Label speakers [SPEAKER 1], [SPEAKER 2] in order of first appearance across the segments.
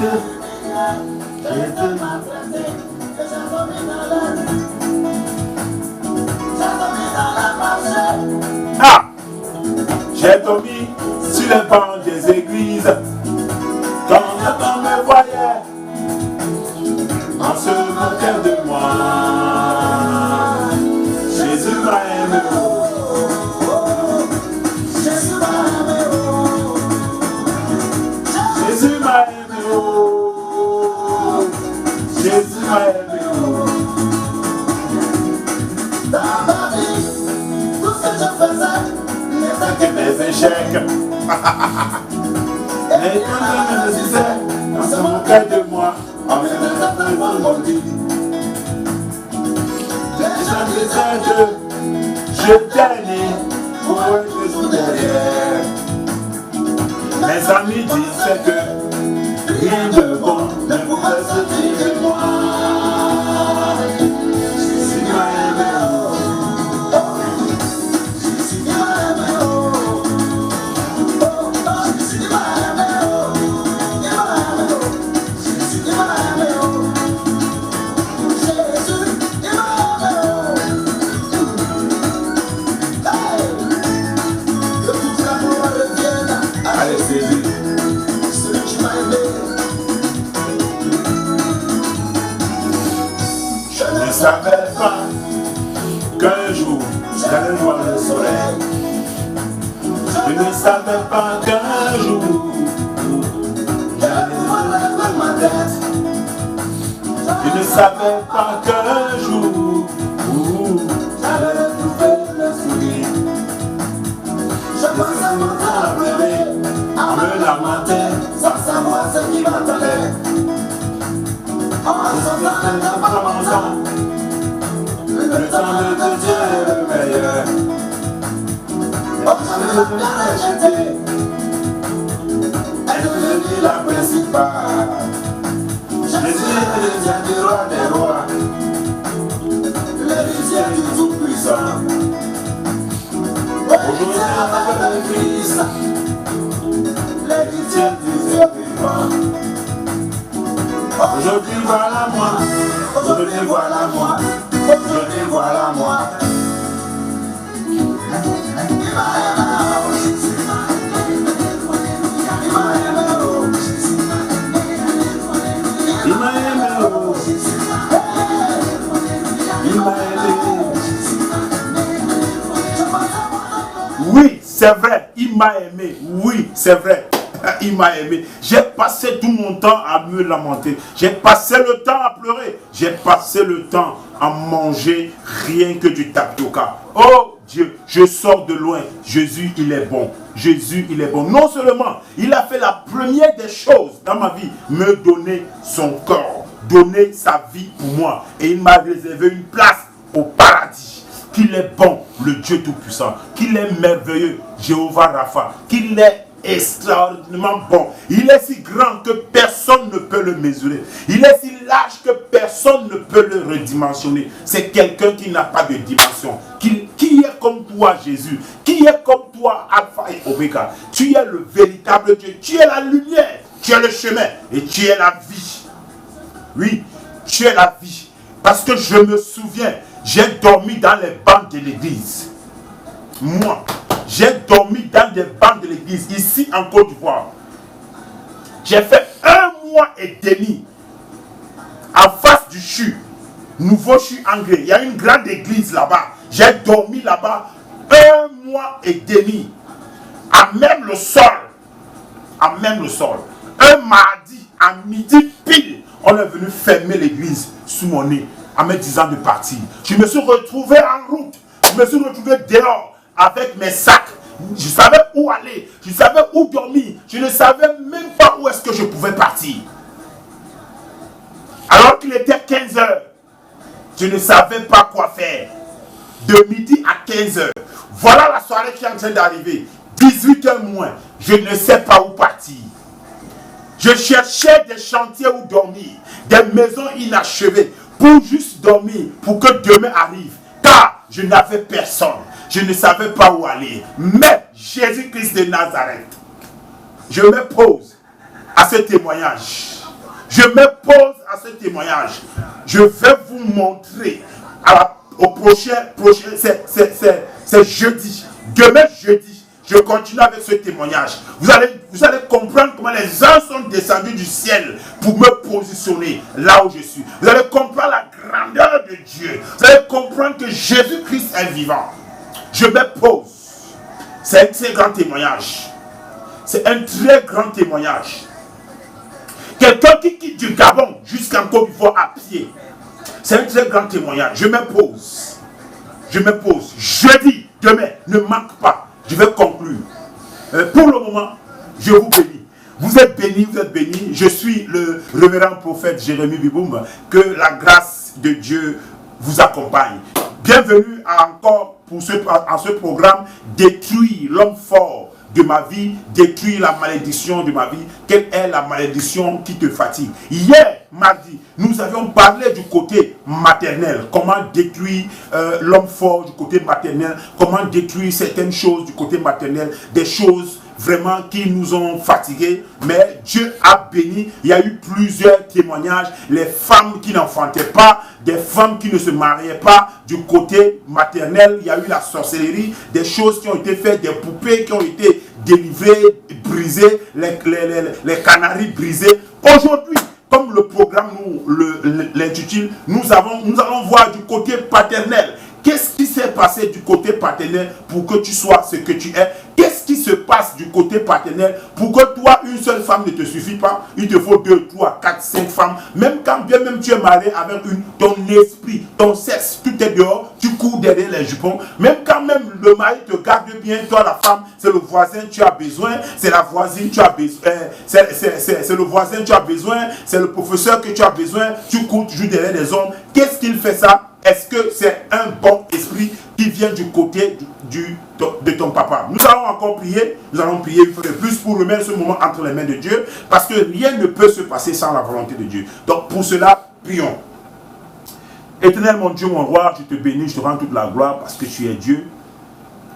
[SPEAKER 1] Jésus m'a traité, et j'ai dormi dans l'air. J'ai dormi dans la marche.
[SPEAKER 2] Ah! J'ai dormi sur les bancs des églises. Quand on me voyait, on se moquait de moi. Jésus m'a aimé.
[SPEAKER 1] Jésus m'a aimé.
[SPEAKER 2] Jésus m'a aimé. Jésus m'a aimé.
[SPEAKER 1] Dans ma vie, tout ce que je faisais n'était que
[SPEAKER 2] Mes échecs. Et quand on me disait, on se moquait de moi. On me disait devant mon lit. Les gens disaient que j'étais né pour être toujours derrière. Mes amis disaient que rien de bon ne pouvait sortir de moi. Jésus m'a aimé.
[SPEAKER 1] Jésus m'a aimé. Jésus m'a aimé. Jésus m'a aimé. Que tout l'amour revienne à
[SPEAKER 2] Allez,
[SPEAKER 1] celui qui m'a aimé. Je
[SPEAKER 2] je ne savais pas qu'un jour j'allais voir le soleil. Je ne savais pas qu'un jour j'allais lever ma tête. Je ne savais pas qu'un jour j'allais retrouver le sourire.
[SPEAKER 1] Je passais mon temps à pleurer, à me lamenter, sans savoir ce qui m'attendait. En m'attendant le temps pas longtemps,
[SPEAKER 2] Le temps de Dieu est le meilleur.
[SPEAKER 1] je ne l'ai pas rejeté.
[SPEAKER 2] Elle est devenue la principale. Jésus est le roi des rois.
[SPEAKER 1] L'héritier du Tout-Puissant. L'héritier avec le Christ. L'héritier du Dieu vivant.
[SPEAKER 2] Aujourd'hui voilà moi. Aujourd'hui voilà moi. Aujourd'hui voilà moi. Il m'a aimé, oh. Il m'a aimé. Oui, c'est vrai, il m'a aimé. Oui, c'est vrai, il m'a aimé. J'ai passé tout mon temps à me lamenter. J'ai passé le temps à pleurer. J'ai passé le temps à manger rien que du tapioca. Oh Dieu, je sors de loin. Jésus, il est bon. Jésus, il est bon. Non seulement, il a fait la première des choses dans ma vie, me donner son corps, donner sa vie pour moi. Et il m'a réservé une place au paradis. Qu'il est bon, le Dieu Tout-Puissant. Qu'il est merveilleux, Jéhovah Rapha. Qu'il est extraordinairement bon. Il est si grand que personne ne peut le mesurer. Il est si large que personne ne peut le redimensionner. C'est quelqu'un qui n'a pas de dimension. Qui est comme toi, Jésus? Qui est comme toi, Alpha et Omega? Tu es le véritable Dieu. Tu es la lumière. Tu es le chemin. Et tu es la vie. Oui, tu es la vie. Parce que je me souviens, j'ai dormi dans les bancs de l'église. Moi, j'ai dormi dans des bancs de l'église, ici en Côte d'Ivoire. J'ai fait 1 mois et demi en face du CHU, nouveau CHU anglais. Il y a une grande église là-bas. J'ai dormi là-bas 1 mois et demi. À même le sol. À même le sol. Un mardi, à midi pile, on est venu fermer l'église sous mon nez en me disant de partir. Je me suis retrouvé en route. Je me suis retrouvé dehors avec mes sacs. Je savais où aller. Je savais où dormir. Je ne savais même pas où est-ce que je pouvais partir. Alors qu'il était 15 heures, je ne savais pas quoi faire. De midi à 15 heures. Voilà la soirée qui est en train d'arriver. 18 heures moins. Je ne sais pas où partir. Je cherchais des chantiers où dormir, des maisons inachevées, pour juste dormir, pour que demain arrive. Car je n'avais personne. Je ne savais pas où aller. Mais Jésus-Christ de Nazareth, je me pose à ce témoignage. Je m'oppose à ce témoignage. Je vais vous montrer au prochain c'est jeudi. Demain jeudi, je continue avec ce témoignage. Vous allez comprendre comment les anges sont descendus du ciel pour me positionner là où je suis. Vous allez comprendre la grandeur de Dieu. Vous allez comprendre que Jésus-Christ est vivant. Je m'oppose. C'est un très grand témoignage. C'est un très grand témoignage. Quelqu'un qui quitte du Gabon jusqu'en Côte d'Ivoire à pied. C'est un très grand témoignage. Je m'oppose. Je m'oppose. Jeudi, demain, ne manque pas. Je vais conclure. Pour le moment, je vous bénis. Vous êtes bénis, vous êtes bénis. Je suis le révérend prophète Jérémie Biboum. Que la grâce de Dieu vous accompagne. Bienvenue encore pour ce programme Détruire l'homme fort de ma vie, détruire la malédiction de ma vie. Quelle est la malédiction qui te fatigue? Hier, mardi, nous avions parlé du côté maternel. Comment détruire l'homme fort du côté maternel. Comment détruire certaines choses du côté maternel. Des choses vraiment qui nous ont fatigués. Mais Dieu a béni. Il y a eu plusieurs témoignages. Les femmes qui n'enfantaient pas, des femmes qui ne se mariaient pas du côté maternel. Il y a eu la sorcellerie, des choses qui ont été faites, des poupées qui ont été délivrées, brisées, les canaris brisés. Aujourd'hui, comme le programme l'intitule, nous allons voir du côté paternel. Qu'est-ce qui s'est passé du côté paternel pour que tu sois ce que tu es? Qu'est-ce qui se passe du côté paternel pour que toi, une seule femme ne te suffit pas? Il te faut 2, 3, 4, 5 femmes. Même quand bien même tu es marié avec ton esprit, ton sexe, tout est dehors, tu cours derrière les jupons. Même quand même le mari te garde bien, toi la femme, c'est le voisin, tu as besoin, c'est la voisine, tu as besoin, c'est le voisin, tu as besoin, c'est le professeur que tu as besoin, tu cours toujours derrière les hommes. Qu'est-ce qu'il fait ça? Est-ce que c'est un bon esprit qui vient du côté de ton papa? Nous allons encore prier. Nous allons prier une fois de plus pour remettre ce moment entre les mains de Dieu. Parce que rien ne peut se passer sans la volonté de Dieu. Donc pour cela, prions. Éternel mon Dieu, mon roi, je te bénis, je te rends toute la gloire parce que tu es Dieu.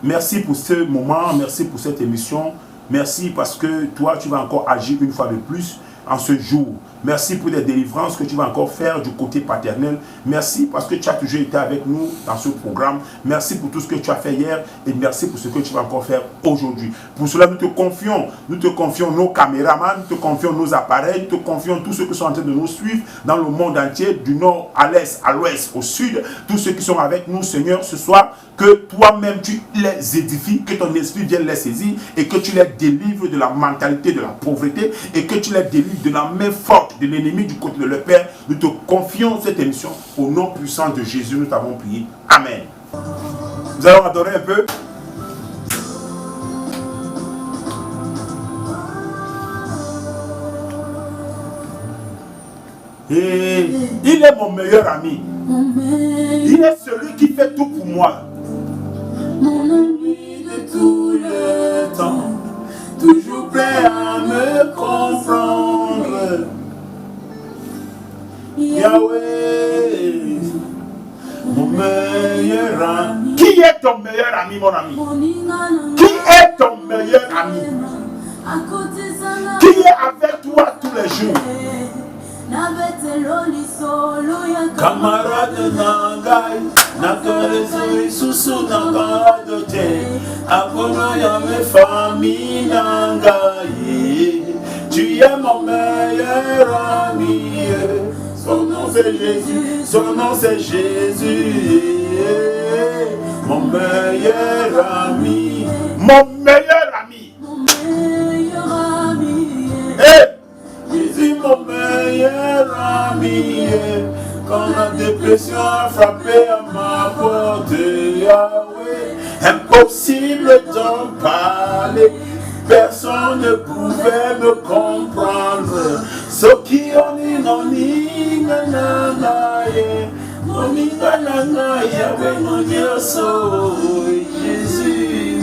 [SPEAKER 2] Merci pour ce moment, merci pour cette émission. Merci parce que toi, tu vas encore agir une fois de plus en ce jour. Merci pour les délivrances que tu vas encore faire du côté paternel. Merci parce que tu as toujours été avec nous dans ce programme. Merci pour tout ce que tu as fait hier et merci pour ce que tu vas encore faire aujourd'hui. Pour cela, nous te confions nos caméramans, nous te confions nos appareils, nous te confions tous ceux qui sont en train de nous suivre dans le monde entier, du nord à l'est, à l'ouest, au sud, tous ceux qui sont avec nous, Seigneur, ce soir, que toi-même tu les édifies, que ton esprit vienne les saisir et que tu les délivres de la mentalité de la pauvreté et que tu les délivres de la main forte de l'ennemi du côté de leur Père. Nous te confions cette émission au nom puissant de Jésus. Nous t'avons prié. Amen. Nous allons adorer un peu. Et il est mon meilleur ami. Il est celui qui fait tout pour moi.
[SPEAKER 1] Mon ami de tout le temps, toujours prêt à me comprendre. Yahweh, mon meilleur ami.
[SPEAKER 2] Qui est ton meilleur ami, mon ami? Qui est ton meilleur ami? Qui est avec toi tous les jours?
[SPEAKER 1] Camarade Nangai, Nakarezo Isusu Nangarade Te, Akono Yame famille Nangai. Tu es mon meilleur ami. Son nom c'est Jésus, son nom c'est Jésus. Mon meilleur ami.
[SPEAKER 2] Mon meilleur ami.
[SPEAKER 1] Mon meilleur ami.
[SPEAKER 2] Hey!
[SPEAKER 1] Jésus mon meilleur ami. Quand la dépression a frappé à ma porte, Yahweh, impossible d'en parler. Personne ne pouvait me comprendre. Ce qui on y n'en y n'anaye. On y n'anaye, Yahweh mon Dieu, so Jésus.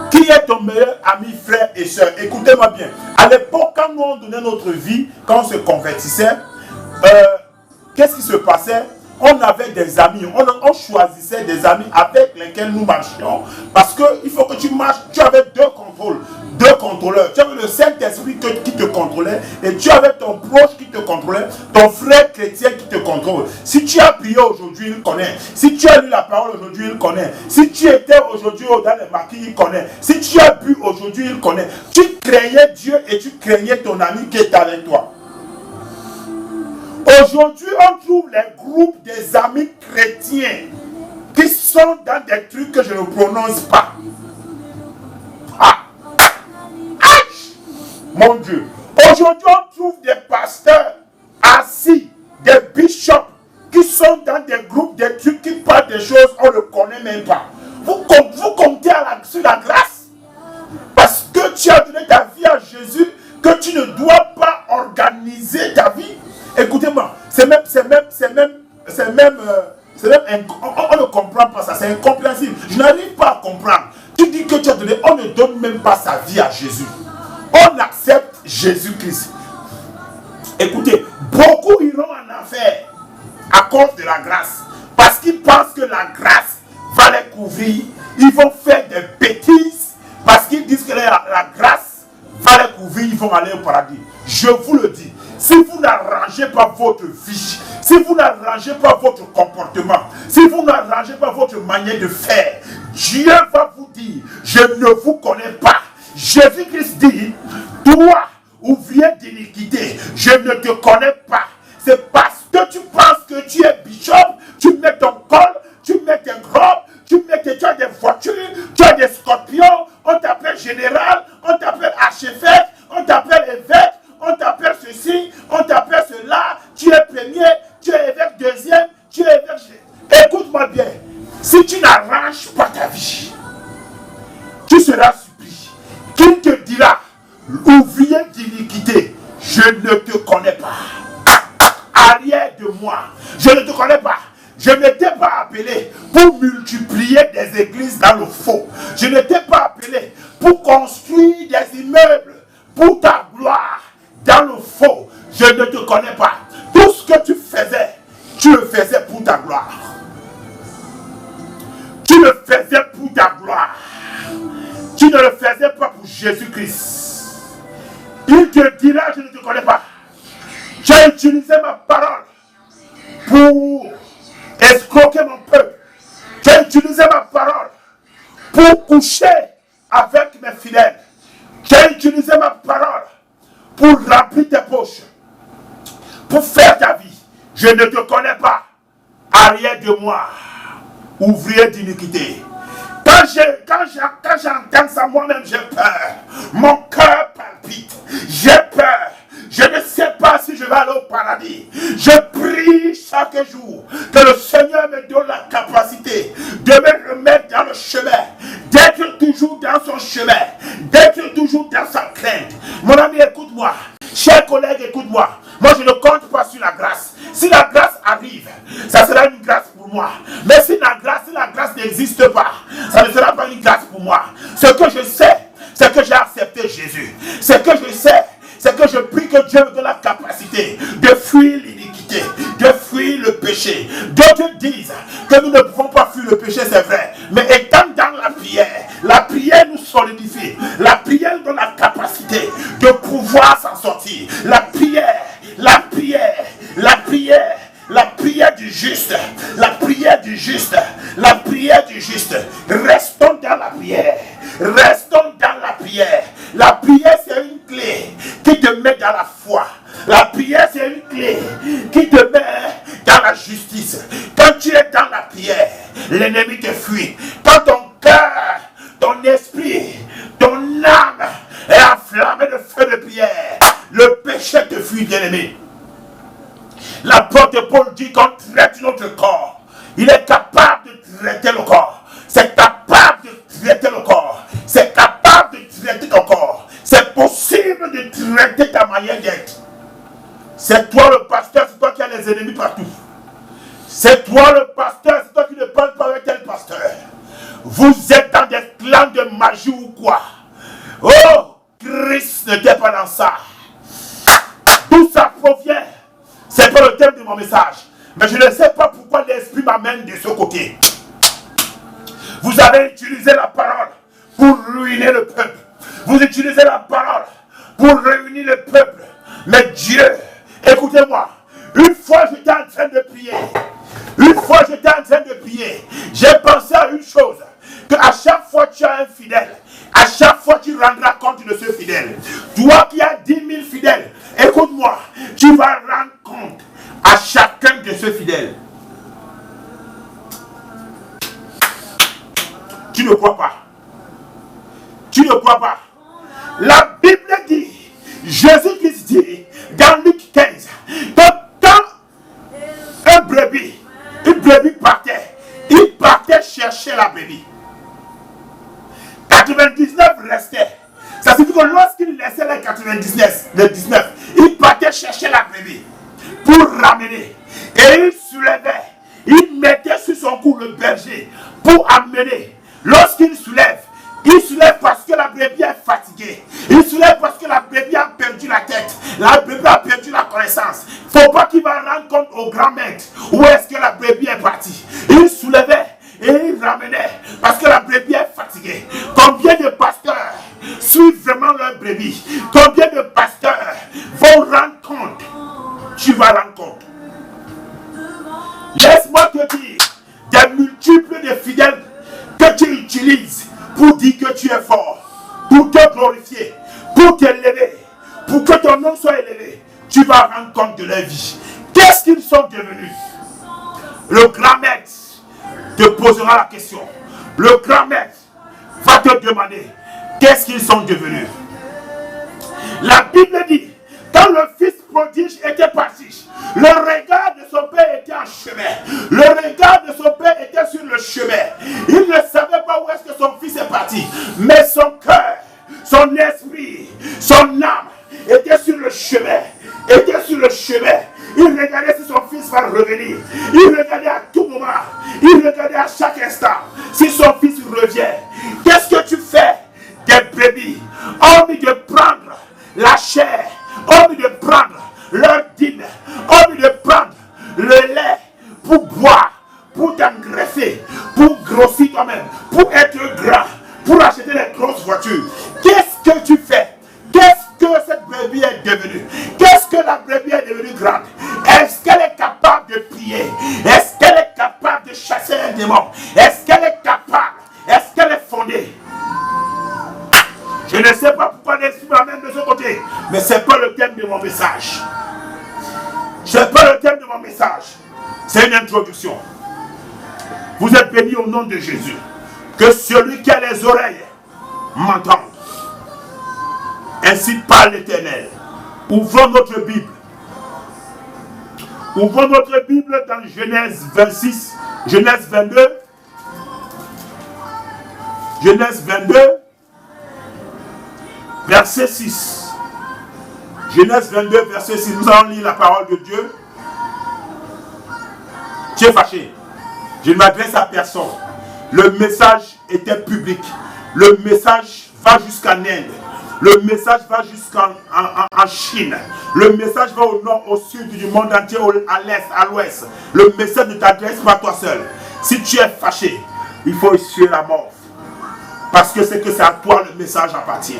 [SPEAKER 2] Qui est ton meilleur ami, frère et soeur? Écoutez-moi bien. À l'époque, quand nous on donnait notre vie, quand on se convertissait, qu'est-ce qui se passait? On avait des amis, on choisissait des amis avec lesquels nous marchions. Parce qu'il faut que tu marches, tu avais deux contrôles. deux contrôleurs. Tu avais le Saint-Esprit qui te contrôlait et tu avais ton proche qui te contrôlait, ton frère chrétien qui te contrôle. Si tu as prié aujourd'hui, il connaît. Si tu as lu la parole aujourd'hui, il connaît. Si tu étais aujourd'hui dans les maquis, il connaît. Si tu as bu aujourd'hui, il connaît. Tu craignais Dieu et tu craignais ton ami qui est avec toi. Aujourd'hui, on trouve les groupes des amis chrétiens qui sont dans des trucs que je ne prononce pas. Ah! Mon Dieu. Aujourd'hui, on trouve des pasteurs assis, des bishops qui sont dans des groupes, des trucs qui parlent des choses, on ne connaît même pas. Vous comptez sur la grâce parce que tu as donné ta vie à Jésus, que tu ne dois pas organiser ta vie. Écoutez-moi, on ne comprend pas ça, c'est incompréhensible. Je n'arrive pas à comprendre. Tu dis que tu as donné, on ne donne même pas sa vie à Jésus. On accepte Jésus-Christ. Écoutez, beaucoup iront en enfer à cause de la grâce. Parce qu'ils pensent que la grâce va les couvrir. Ils vont faire des bêtises parce qu'ils disent que la grâce va les couvrir. Ils vont aller au paradis. Je vous le dis. Si vous n'arrangez pas votre vie, si vous n'arrangez pas votre comportement, si vous n'arrangez pas votre manière de faire, Dieu va vous dire, je ne vous connais pas. Jésus-Christ dit, toi, ouvrier d'iniquité, je ne te connais pas. C'est parce que tu penses que tu es bishop, tu mets ton col, tu mets tes robes, tu as des voitures, tu as des scorpions, on t'appelle général, on t'appelle archevêque, on t'appelle évêque, on t'appelle ceci, on t'appelle cela, tu es premier, tu es évêque deuxième, tu es évêque. Écoute-moi bien, si tu n'arranges pas ta vie, tu seras surpris. Qui te dira, ouvrier d'iniquité, je ne te connais pas. Arrière de moi, je ne te connais pas. Je ne t'ai pas appelé pour multiplier des églises dans le faux. Je ne t'ai pas appelé pour construire des immeubles pour ta gloire dans le faux. Je ne te connais pas. Tout ce que tu faisais, tu le faisais pour ta gloire. Tu le faisais pour ta gloire. Tu ne le faisais pas pour Jésus-Christ. Il te dira, je ne te connais pas. Tu as utilisé ma parole pour escroquer mon peuple. Tu as utilisé ma parole pour coucher avec mes fidèles. Tu as utilisé ma parole pour remplir tes poches, pour faire ta vie. Je ne te connais pas. Arrière de moi, ouvrier d'iniquité. Quand j'entends ça, moi-même j'ai peur. Mon cœur palpite. J'ai peur. Je ne sais pas si je vais aller au paradis. Je prie chaque jour que le Seigneur me donne la capacité de me remettre dans le chemin, d'être toujours dans son chemin, d'être toujours dans sa crainte. Mon ami, écoute-moi. Chers collègues, écoute-moi. Moi, je ne compte pas sur la grâce. Si la grâce arrive, ça sera une grâce pour moi. Mais si la grâce n'existe pas, ça ne sera pas une grâce pour moi. Ce que je sais, c'est que j'ai accepté Jésus. Ce que je sais, c'est que je prie que Dieu me donne la capacité de fuir l'iniquité, de fuir le péché. D'autres disent que nous ne pouvons pas fuir le péché, c'est vrai. Mais étant dans la prière nous solidifie. La prière nous donne la capacité de pouvoir s'en sortir. La prière du juste, la prière du juste, la prière du juste. Restons dans la prière. Restons dans la prière. La prière, c'est une clé qui te met dans la foi. La prière, c'est une clé qui te met dans la justice. Quand tu es dans la prière, l'ennemi te fuit. Quand ton cœur, ton esprit, ton âme est enflammé de feu de prière, le péché te fuit, bien-aimé. L'apôtre Paul dit qu'on traite notre corps. Il est capable de traiter le corps. C'est capable de traiter le corps. C'est capable de traiter ton corps. C'est possible de traiter ta manière d'être. C'est toi le pasteur, c'est toi qui as les ennemis partout. C'est toi le pasteur, c'est toi qui ne parles pas avec tel pasteur. Vous êtes dans des clans de magie ou quoi? Oh, Christ n'était pas dans ça. D'où ça provient? C'est pas le thème de mon message. Mais je ne sais pas pourquoi l'esprit m'amène de ce côté. Vous avez utilisé la parole pour ruiner le peuple. Vous utilisez la parole pour réunir le peuple. Mais Dieu, écoutez-moi, une fois j'étais en train de prier, j'ai pensé à une chose, qu'à chaque fois tu as un fidèle, à chaque fois tu rendras compte de ce fidèle. Toi qui as 10 000 fidèles, écoute-moi, tu vas rendre compte à chacun de ce fidèle. Tu ne crois pas. Tu ne crois pas. La Bible dit, Jésus-Christ dit, dans Luc 15, que quand une brebis partait, il partait chercher la brebis. 99 restaient. Ça signifie que lorsqu'il laissait les 99, il partait chercher la brebis pour ramener. Et il soulevait, il mettait sur son cou le berger pour amener. Lorsqu'il soulève, il soulève parce que la brebis est fatiguée. Il soulève parce que la brebis a perdu la tête. La brebis a perdu la connaissance. Il ne faut pas qu'il va rendre compte au grand maître où est-ce que la brebis est partie. Il soulevait et il ramenait parce que la brebis est fatiguée. Combien de pasteurs suivent vraiment leur brebis? Combien de pasteurs vont rendre compte? Tu vas rendre compte. Laisse-moi te dire, des multiples de fidèles que tu utilises pour dire que tu es fort, pour te glorifier, pour t'élever, pour que ton nom soit élevé, tu vas rendre compte de leur vie. Qu'est-ce qu'ils sont devenus? Le grand maître te posera la question. Le grand maître va te demander qu'est-ce qu'ils sont devenus. La Bible dit, quand le fils prodige était parti, le regard de son père était en chemin. Le regard de son père était sur le chemin. Il ne savait pas où est-ce que son fils est parti. Mais son cœur, son esprit, son âme était sur le chemin. Il regardait si son fils va revenir. Il regardait à tout moment. Il regardait à chaque instant si son fils revient. Qu'est-ce que tu fais des brebis? Hormis de prendre la chair, hormis de prendre leur dîme, hormis de prendre le lait pour boire, pour t'engraisser, pour grossir toi-même, pour être grand, pour acheter les grosses voitures. Qu'est-ce que tu fais? Qu'est-ce que cette brebis est devenue? Qu'est-ce que la brebis est devenue grande? Est-ce qu'elle est capable de prier? Est-ce qu'elle est capable de chasser un démon? Est-ce qu'elle est capable? Est-ce qu'elle est fondée? Je ne sais pas pourquoi l'esprit m'amène de ce côté, mais ce n'est pas le thème de mon message. Ce n'est pas le thème de mon message. C'est une introduction. Vous êtes bénis au nom de Jésus. Que celui qui a les oreilles m'entende. Ainsi parle l'Éternel. Ouvrons notre Bible. Ouvrons notre Bible dans Genèse 26, Genèse 22. Genèse 22, verset 6. Genèse 22, verset 6. Nous allons lire la parole de Dieu. Tu es fâché. Je ne m'adresse à personne. Le message était public. Le message va jusqu'en Inde. Le message va jusqu'en Chine. Le message va au nord, au sud du monde entier, à l'est, à l'ouest. Le message ne t'adresse pas à toi seul. Si tu es fâché, il faut essuyer la mort. Parce que c'est que c'est à toi le message appartient.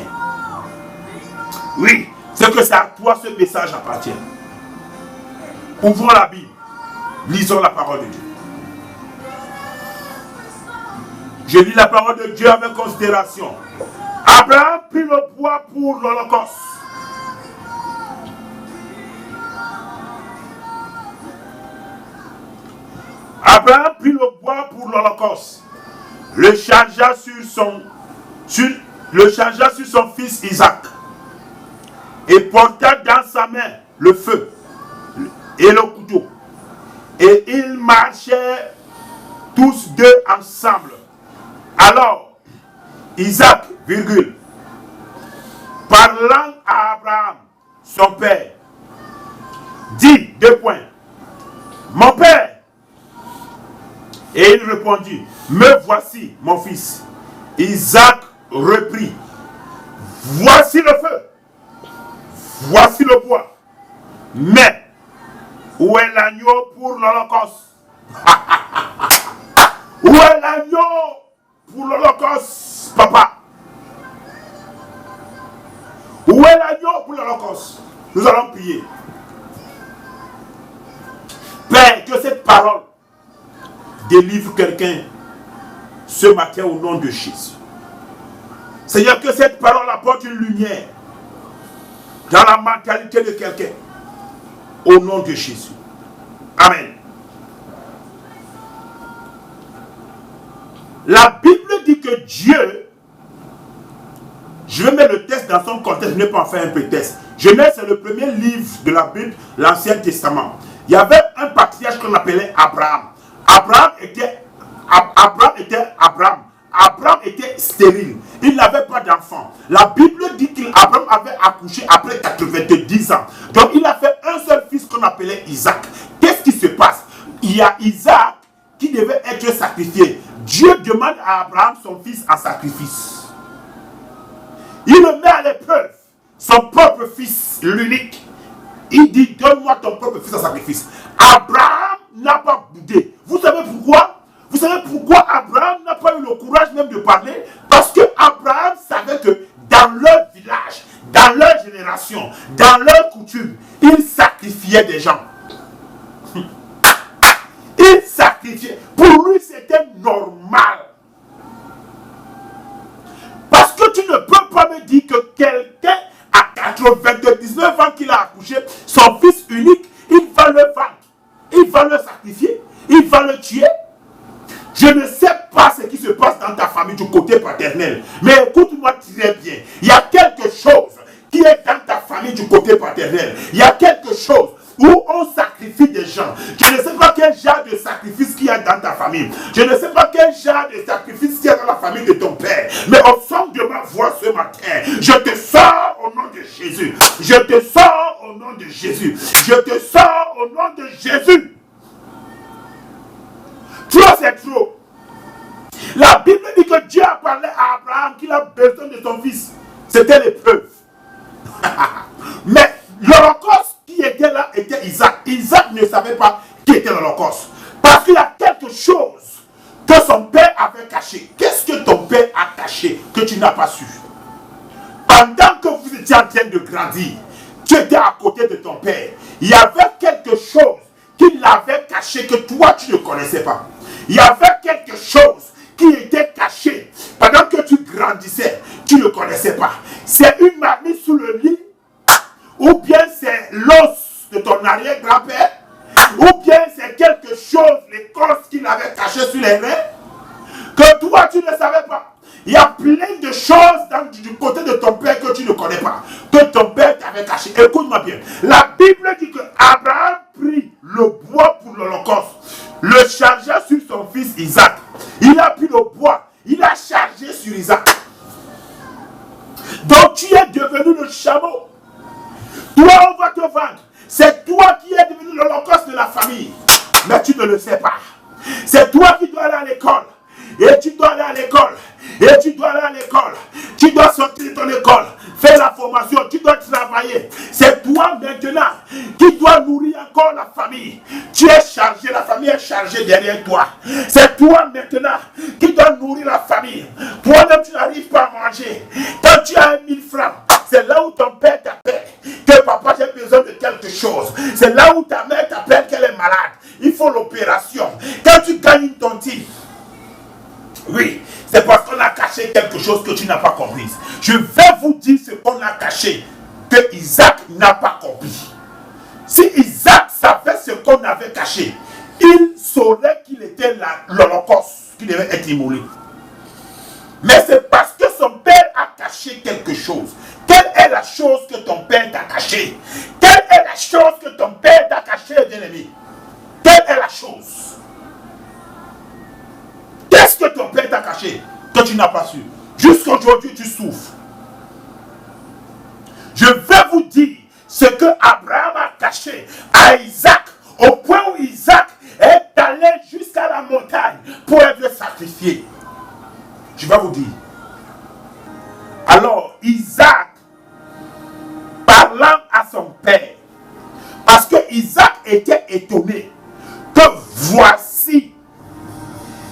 [SPEAKER 2] Oui, c'est que c'est à toi ce message appartient. Ouvrons la Bible. Lisons la parole de Dieu. Je lis la parole de Dieu avec considération. Abraham prit le bois pour l'Holocauste. Abraham prit le bois pour l'Holocauste. Le chargea sur son fils Isaac. Et porta dans sa main le feu et le couteau. Et ils marchaient tous deux ensemble. Alors, Isaac, parlant à Abraham, son père, dit, mon père. Et il répondit, me voici, mon fils. Isaac reprit, voici le feu, voici le bois, mais où est l'agneau pour l'Holocauste? Où est l'agneau pour l'Holocauste, papa? pour l'Holocauste. Nous allons prier. Père, que cette parole délivre quelqu'un ce matin au nom de Jésus. Seigneur, que cette parole apporte une lumière dans la mentalité de quelqu'un au nom de Jésus. Amen. La Bible dit que Dieu, je vais mettre le texte dans son contexte, je ne vais pas en faire un prétexte. Genèse, c'est le premier livre de la Bible, l'Ancien Testament. Il y avait un patriarche qu'on appelait Abraham. Abraham était stérile. Il n'avait pas d'enfant. La Bible dit qu'Abraham avait accouché après 90 ans. Donc il a fait un seul fils qu'on appelait Isaac. Qu'est-ce qui se passe? Il y a Isaac qui devait être sacrifié. Dieu demande à Abraham son fils en sacrifice. Il le met à l'épreuve. Son propre fils, l'unique. Il dit, donne-moi ton propre fils en sacrifice. Abraham n'a pas boudé. Vous savez pourquoi? Vous savez pourquoi Abraham n'a pas eu le courage même de parler? Parce que Abraham savait que dans leur village, dans leur génération, dans leur coutume, ils sacrifiaient des gens. Ils sacrifiaient. Pour lui, c'était normal. Parce que tu ne peux pas me dire que quelqu'un à 99 ans qu'il a accouché, son fils unique, il va le vendre. Il va le sacrifier. Il va le tuer. Je ne sais pas ce qui se passe dans ta famille du côté paternel. Mais écoute-moi très bien. Il y a quelque chose qui est dans ta famille du côté paternel. Il y a quelque chose où on sacrifie des gens. Je ne sais pas quel genre de sacrifice qu'il y a dans ta famille. Je ne sais pas quel genre de sacrifice qu'il y a dans la famille de ton père. Mais au son de ma voix ce matin, je te sors au nom de Jésus. Je te sors au nom de Jésus. Je te sors au nom de Jésus. Trop, c'est trop. La Bible dit que Dieu a parlé à Abraham qu'il a besoin de son fils. C'était l'épreuve. Mais l'Holocauste qui était là était Isaac. Isaac ne savait pas qui était l'Holocauste. Parce qu'il y a quelque chose que son père avait caché. Qu'est-ce que ton père a caché que tu n'as pas su? Pendant que vous étiez en train de grandir, tu étais à côté de ton père. Il y avait quelque chose qu'il avait caché que toi tu ne connaissais pas. Il y avait quelque chose qui était caché pendant que tu grandissais, tu ne connaissais pas. C'est une marmite sous le lit, ou bien c'est l'os de ton arrière-grand-père, ou bien c'est quelque chose, l'écorce qu'il avait caché sur les reins, que toi tu ne savais pas. Il y a plein de choses du côté de ton père que tu ne connais pas, que ton père t'avait caché. Écoute-moi bien. La Bible dit que Abraham prit le bois pour l'Holocauste, le chargea sur son fils Isaac. Il a pris le bois, il a chargé sur Isaac. Donc tu es devenu le chameau. Toi, on va te vendre. C'est toi qui es devenu l'Holocauste de la famille. Mais tu ne le sais pas. C'est toi qui dois aller à l'école. Et tu dois aller à l'école. Et tu dois aller à l'école. Tu dois sortir de ton école. Faire la formation. Tu dois travailler. C'est toi maintenant qui dois nourrir encore la famille. Tu es chargé. La famille est chargée derrière toi. C'est toi maintenant qui dois nourrir la famille. Toi-même tu n'arrives pas à manger. Quand tu as 1000 francs, c'est là où ton père t'appelle que papa j'ai besoin de quelque chose. C'est là où ta mère t'appelle qu'elle est malade. Il faut l'opération. Quand tu gagnes une tontine, oui, c'est parce qu'on a caché quelque chose que tu n'as pas compris. Je vais vous dire ce qu'on a caché, que Isaac n'a pas compris. Si Isaac savait ce qu'on avait caché, il saurait qu'il était l'Holocauste, qu'il devait être immolé. Mais c'est parce que son père a caché quelque chose. Quelle est la chose que ton père t'a caché? Quelle est la chose que ton père t'a caché, bien-aimé? Quelle est la chose? Qu'est-ce que ton père t'a caché que tu n'as pas su? Jusqu'aujourd'hui, tu souffres. Je vais vous dire ce que Abraham a caché à Isaac, au point où Isaac est allé jusqu'à la montagne pour être sacrifié. Je vais vous dire. Alors, Isaac, parlant à son père, parce que Isaac était étonné que voici,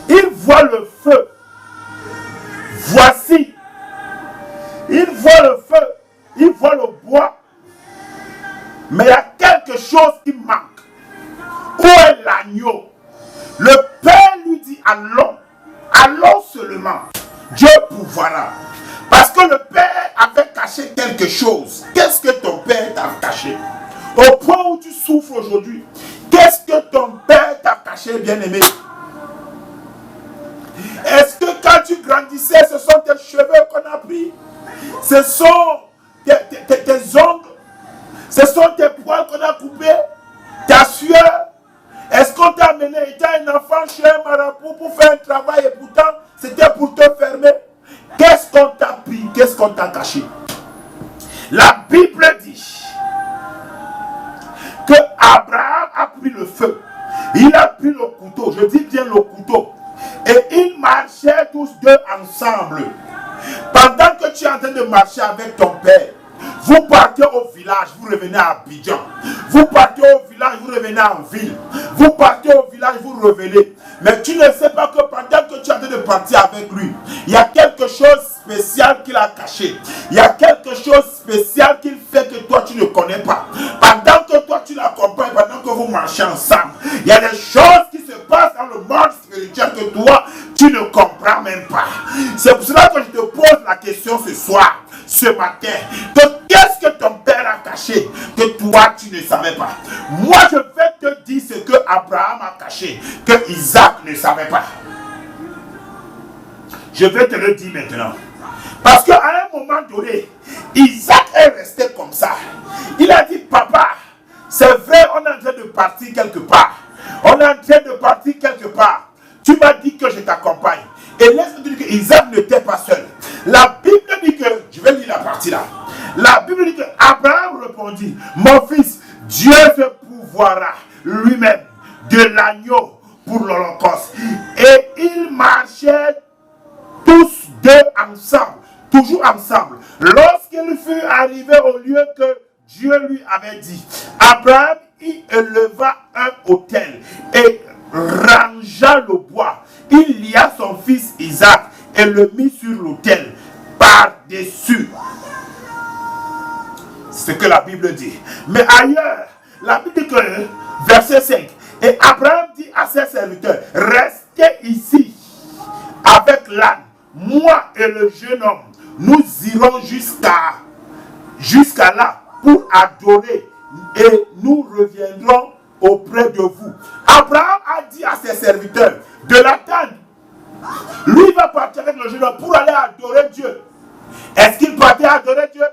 [SPEAKER 2] il voit le feu. Voici, il voit le feu, il voit le bois, Mais il y a quelque chose qui manque. Où est l'agneau? Le Père lui dit, allons, allons seulement. Dieu pourvoira. Parce que le Père avait caché quelque chose. Qu'est-ce que ton Père t'a caché? Au point où tu souffres aujourd'hui, qu'est-ce que ton Père t'a caché, bien-aimé? Est-ce que quand tu grandissais, ce sont tes cheveux qu'on a pris? Ce sont tes ongles? Ce sont tes poils qu'on a coupés? Ta sueur? Est-ce qu'on t'a amené, étant un enfant chez un marabout pour faire un travail et pourtant c'était pour te fermer? Qu'est-ce qu'on t'a pris? Qu'est-ce qu'on t'a caché? La Bible dit que Abraham a pris le feu. Il a pris le couteau, je dis bien le couteau. Et ils marchaient tous deux ensemble. Pendant que tu es en train de marcher avec ton père, vous partez au village, vous revenez à Abidjan. Vous partez au village, vous revenez en ville. Vous partez au village, vous revenez. Mais tu ne sais pas que pendant que tu es en train de partir avec lui, il y a quelque chose de spécial qu'il a caché. Il y a quelque chose de spécial qu'il fait que toi tu ne connais pas. Pendant que toi tu l'accompagnes, pendant que vous marchez ensemble, il y a des choses qui se passent dans le monde spirituel que toi tu ne comprends même pas. C'est pour cela que je te pose la question ce soir, ce matin. Qu'est-ce que ton père a caché que toi tu ne savais pas? Moi je vais te dire ce que Abraham a caché, que Isaac ne savait pas. Je vais te le dire maintenant. Parce qu'à un moment donné, Isaac est resté comme ça. Il a dit, papa, c'est vrai, on est en train de partir quelque part. On est en train de partir quelque part. Tu m'as dit que je t'accompagne. Et laisse-moi dire que Isaac n'était pas seul. La Bible dit que, je vais lire la partie là. La Bible dit que Abraham répondit, mon fils, Dieu se pourvoira lui-même de l'agneau pour l'Holocauste. Et ils marchaient tous deux ensemble, toujours ensemble. Lorsqu'il fut arrivé au lieu que Dieu lui avait dit, Abraham y éleva un autel et rangea le bois. Il lia son fils Isaac et le mit sur l'autel par-dessus. C'est ce que la Bible dit. Mais ailleurs, la Bible dit que, verset 5, et Abraham dit à ses serviteurs, restez ici avec l'âne, moi et le jeune homme, nous irons jusqu'à là pour adorer et nous reviendrons auprès de vous. Abraham a dit à ses serviteurs de l'attendre. Lui va partir avec le jeune homme pour aller adorer Dieu. Est-ce qu'il partait adorer Dieu?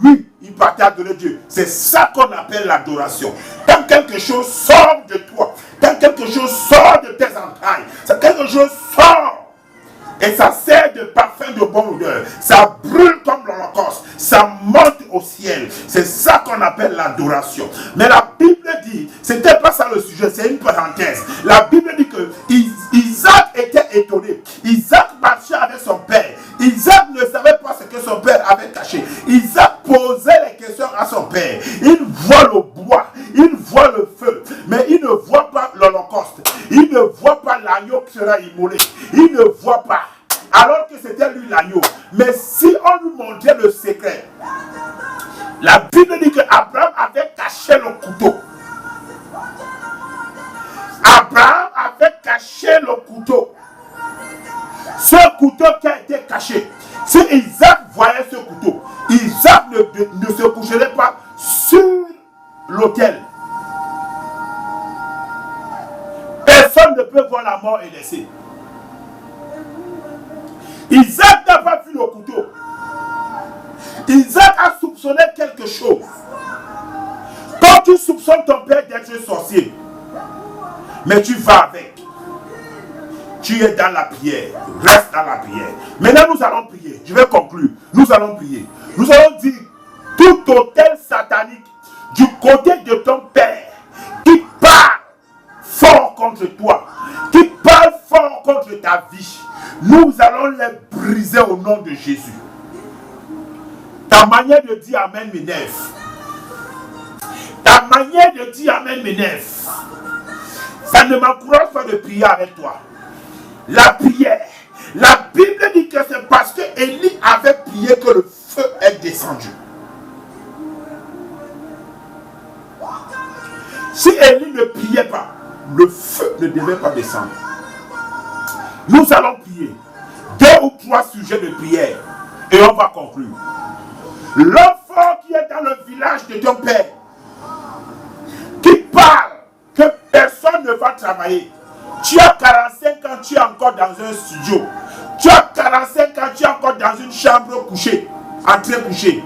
[SPEAKER 2] Oui, il partait adorer Dieu. C'est ça qu'on appelle l'adoration. Quand quelque chose sort de toi, quand quelque chose sort de tes entrailles, quand quelque chose sort et ça sert de parfum de bonne odeur, ça brûle comme l'Holocauste, ça monte au ciel. C'est ça qu'on appelle l'adoration. Mais la Bible dit, c'était pas ça le sujet, c'est une parenthèse. La Bible dit que Isaac était étonné. Isaac marchait avec son père. Isaac ne savait pas ce que son père avait caché. Isaac posait les questions à son père. Il voit le bois, il voit le feu, mais il ne voit pas l'Holocauste. Il ne voit pas l'agneau qui sera immolé. Il ne voit pas. Alors que c'était lui l'agneau. Mais si on lui montrait le secret, la Bible dit que Abraham avait caché le couteau. Abraham avait caché le couteau. Ce couteau qui a été caché. Si Isaac voyait ce couteau, Isaac ne se coucherait pas sur l'autel. Personne ne peut voir la mort et laisser. Isaac n'a pas vu le couteau. Isaac a soupçonné quelque chose. Quand tu soupçonnes ton père d'être sorcier, mais tu vas avec. Tu es dans la prière. Reste dans la prière. Maintenant, nous allons prier. Je vais conclure. Nous allons prier. Nous allons dire tout autel satanique du côté de ton père qui parle fort contre toi, qui parle fort contre ta vie, nous allons les briser au nom de Jésus. Ta manière de dire Amen m'énerve. Ta manière de dire Amen m'énerve. Ça ne m'encourage pas de prier avec toi. La prière. La Bible dit que c'est parce que Élie avait prié que le feu est descendu. Si Élie ne priait pas, le feu ne devait pas descendre. Nous allons prier 2 ou 3 sujets de prière et on va conclure. L'enfant qui est dans le village de ton père, qui parle que personne ne va travailler. Tu as 45 ans, tu es encore dans un studio. Tu as 45 ans, tu es encore dans une chambre couchée, en train de coucher.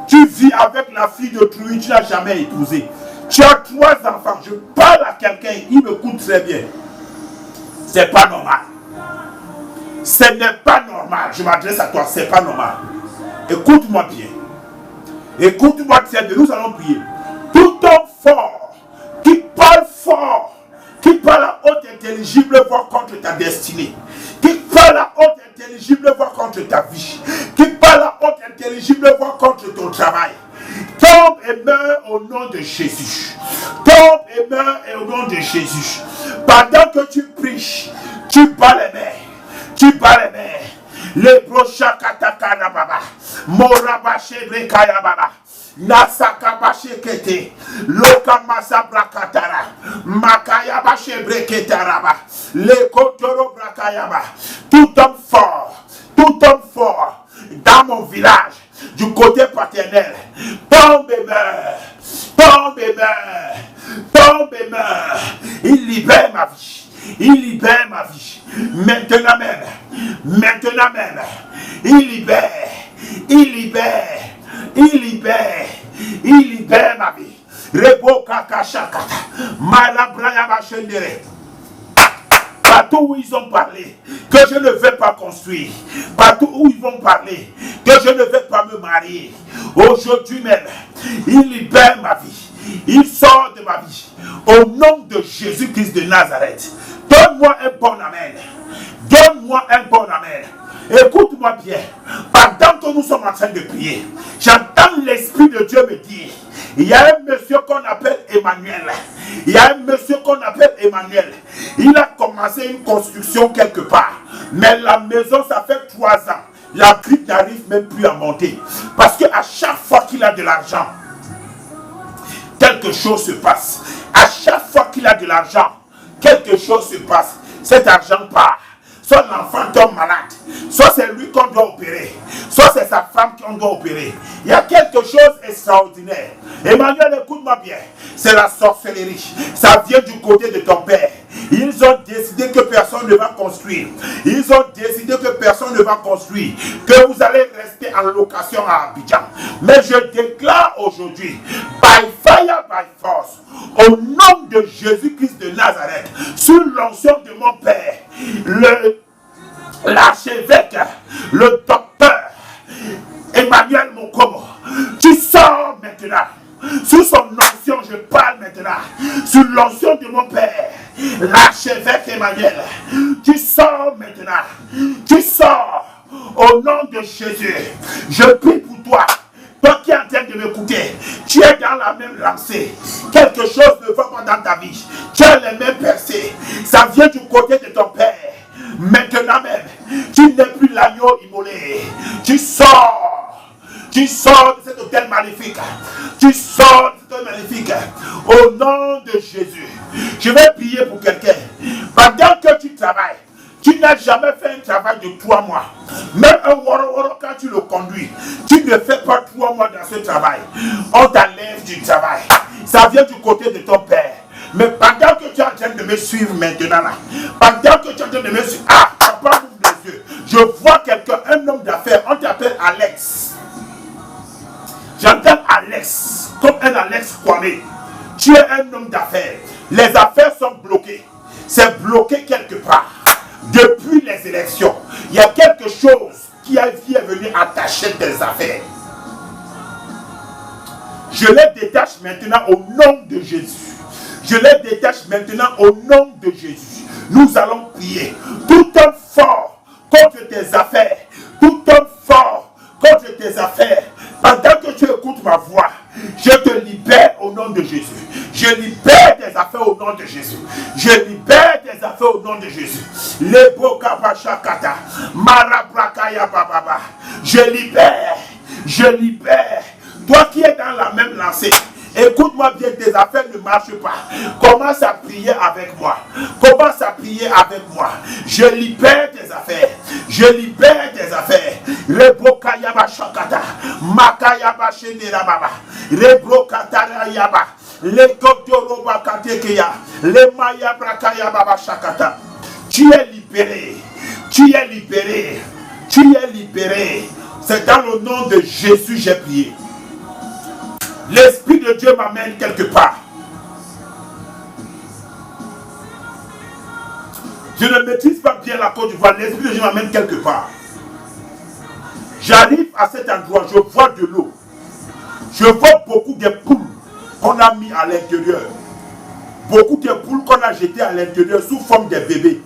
[SPEAKER 2] Tu vis avec la fille d'autrui, tu n'as jamais épousé. Tu as 3 enfants. Je parle à quelqu'un, il me coûte très bien. C'est pas normal. Ce n'est pas normal. Je m'adresse à toi, c'est pas normal. Écoute-moi bien. Écoute-moi très bien. Nous allons prier. Tout homme fort, qui parle à haute intelligible voix contre ta destinée, qui parle à haute intelligible voix contre ta vie, qui parle à haute intelligible voix contre ton travail, tombe et meurt au nom de Jésus. Tombe et meurt au nom de Jésus. Pendant que tu pries, tu bats les mains. Tu bats les mains. Les brochas katakana baba. Morabache brekaya baba. Nasaka bache kete. Loka masa brakatara. Makaya bache breketaraba. Les kotoro brakayaba. Tout homme fort dans mon village, du côté paternel, tombe et meurt. Tombe et meurt. Tombe et meurt. Il libère ma vie. Il libère ma vie. Maintenant même, il libère ma vie. Rebo kakashakata, malabraya machendere. Partout où ils ont parlé que je ne vais pas construire, partout où ils vont parler que je ne vais pas me marier, aujourd'hui même, il libère ma vie. Il sort de ma vie. Au nom de Jésus-Christ de Nazareth. Donne-moi un bon amen. Donne-moi un bon amen. Écoute-moi bien. Pendant que nous sommes en train de prier, j'entends l'Esprit de Dieu me dire, il y a un monsieur qu'on appelle Emmanuel. Il a commencé une construction quelque part. Mais la maison, ça fait 3 ans. La brique n'arrive même plus à monter. Parce qu'à chaque fois qu'il a de l'argent, quelque chose se passe. À chaque fois qu'il a de l'argent, quelque chose se passe. Cet argent part. Soit l'enfant tombe malade, soit c'est lui qu'on doit opérer, soit c'est sa femme qu'on doit opérer. Il y a quelque chose d'extraordinaire. Emmanuel, écoute-moi bien. C'est la sorcellerie. Ça vient du côté de ton père. Ils ont décidé que personne ne va construire. Que vous allez rester en location à Abidjan. Mais je déclare aujourd'hui, by fire, by force, au nom de Jésus-Christ de Nazareth, sous l'onction de mon père, l'archevêque, le docteur Emmanuel Mokomo, tu sors maintenant. Sous son onction, je parle maintenant. Sous l'onction de mon père, l'archevêque Emmanuel, tu sors maintenant. Tu sors au nom de Jésus. Je prie pour toi. Toi qui es en train de m'écouter, tu es dans la même lancée. Quelque chose ne va pas dans ta vie. Tu as les mêmes percées. Ça vient du côté de ton père. Maintenant même, tu n'es plus l'agneau immolé. Tu sors de cet hôtel maléfique. Au nom de Jésus. Je vais prier pour quelqu'un. Pendant que tu travailles, tu n'as jamais fait un travail de 3 mois. Même un woro quand tu le conduis, tu ne fais pas 3 mois dans ce travail. On t'enlève du travail. Ça vient du côté de ton père. Mais pendant que tu es en train de me suivre maintenant là, papa ouvre les yeux. Je vois quelqu'un, un homme d'affaires, on t'appelle Alex. J'entends Alex, comme un Alex Kwame. Tu es un homme d'affaires. Les affaires sont bloquées. C'est bloqué quelque part. Depuis les élections, il y a quelque chose qui est venu attacher tes affaires. Je les détache maintenant au nom de Jésus. Nous allons prier. Tout homme fort contre tes affaires. Pendant que tu écoutes ma voix, je te libère au nom de Jésus. Je libère tes affaires au nom de Jésus. Les Bokabashakata, Marabrakaya Bababa. Je libère. Toi qui es dans la même lancée, Écoute-moi bien, tes affaires ne marchent pas. Commence à prier avec moi. Commence à prier avec moi. Je libère tes affaires. Je libère tes affaires. Rebokayaba shakata. Makayaba shendera baba. Rebrokatara yaba. Le kotoroba katekeya. Le mayabrakaya baba shakata. Tu es libéré. Tu es libéré. Tu es libéré. C'est dans le nom de Jésus j'ai prié. L'Esprit de Dieu m'amène quelque part. Je ne maîtrise pas bien la Côte d'Ivoire. L'Esprit de Dieu m'amène quelque part. J'arrive à cet endroit, je vois de l'eau. Je vois beaucoup de poules qu'on a mis à l'intérieur. Beaucoup de poules qu'on a jetées à l'intérieur sous forme de bébés.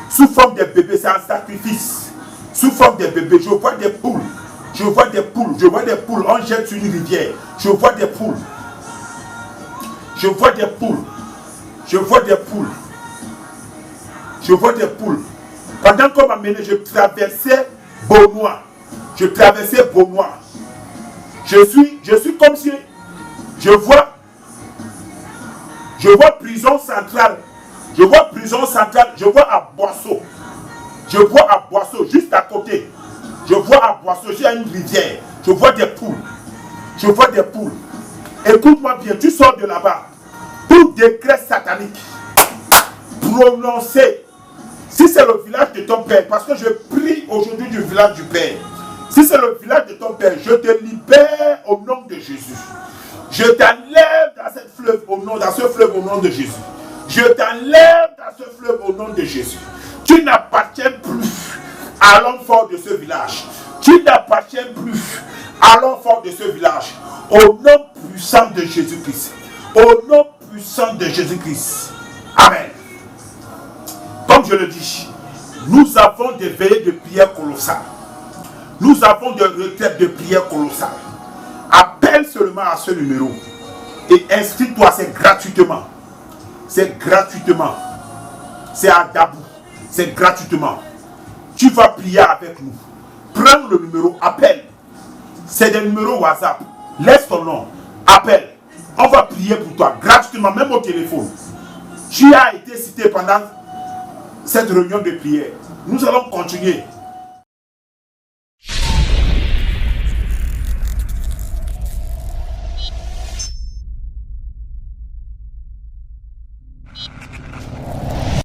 [SPEAKER 2] Sous forme de bébés, c'est un sacrifice. Sous forme de bébés, je vois des poules. Je vois des poules, je vois des poules. On jette sur une rivière. Je vois des poules. Je vois des poules. Je vois des poules. Je vois des poules. Pendant qu'on m'amenait, je traversais Beaunois. Je traversais Beaunois. Je suis comme si je vois prison centrale. Je vois prison centrale. Je vois à Boisseau. Je vois à Boisseau, juste à côté. Je vois à Boisseau, j'ai une rivière. Je vois des poules. Je vois des poules. Écoute-moi bien, tu sors de là-bas. Tout décret satanique prononcé. Si c'est le village de ton père, parce que je prie aujourd'hui du village du père. Si c'est le village de ton père, je te libère au nom de Jésus. Je t'enlève dans ce fleuve au nom de Jésus. Je t'enlève dans ce fleuve au nom de Jésus. Tu n'appartiens plus à l'homme fort de ce village. Tu n'appartiens plus à l'homme fort de ce village. Au nom puissant de Jésus-Christ. Au nom puissant de Jésus-Christ. Amen. Comme je le dis, nous avons des veillées de prière colossales. Nous avons des retraites de prière colossales. Appelle seulement à ce numéro et inscris-toi, c'est gratuitement. C'est gratuitement. C'est à Dabou. C'est gratuitement. Tu vas prier avec nous. Prends le numéro, appelle. C'est des numéros WhatsApp. Laisse ton nom. Appelle. On va prier pour toi gratuitement, même au téléphone. Tu as été cité pendant cette réunion de prière. Nous allons continuer.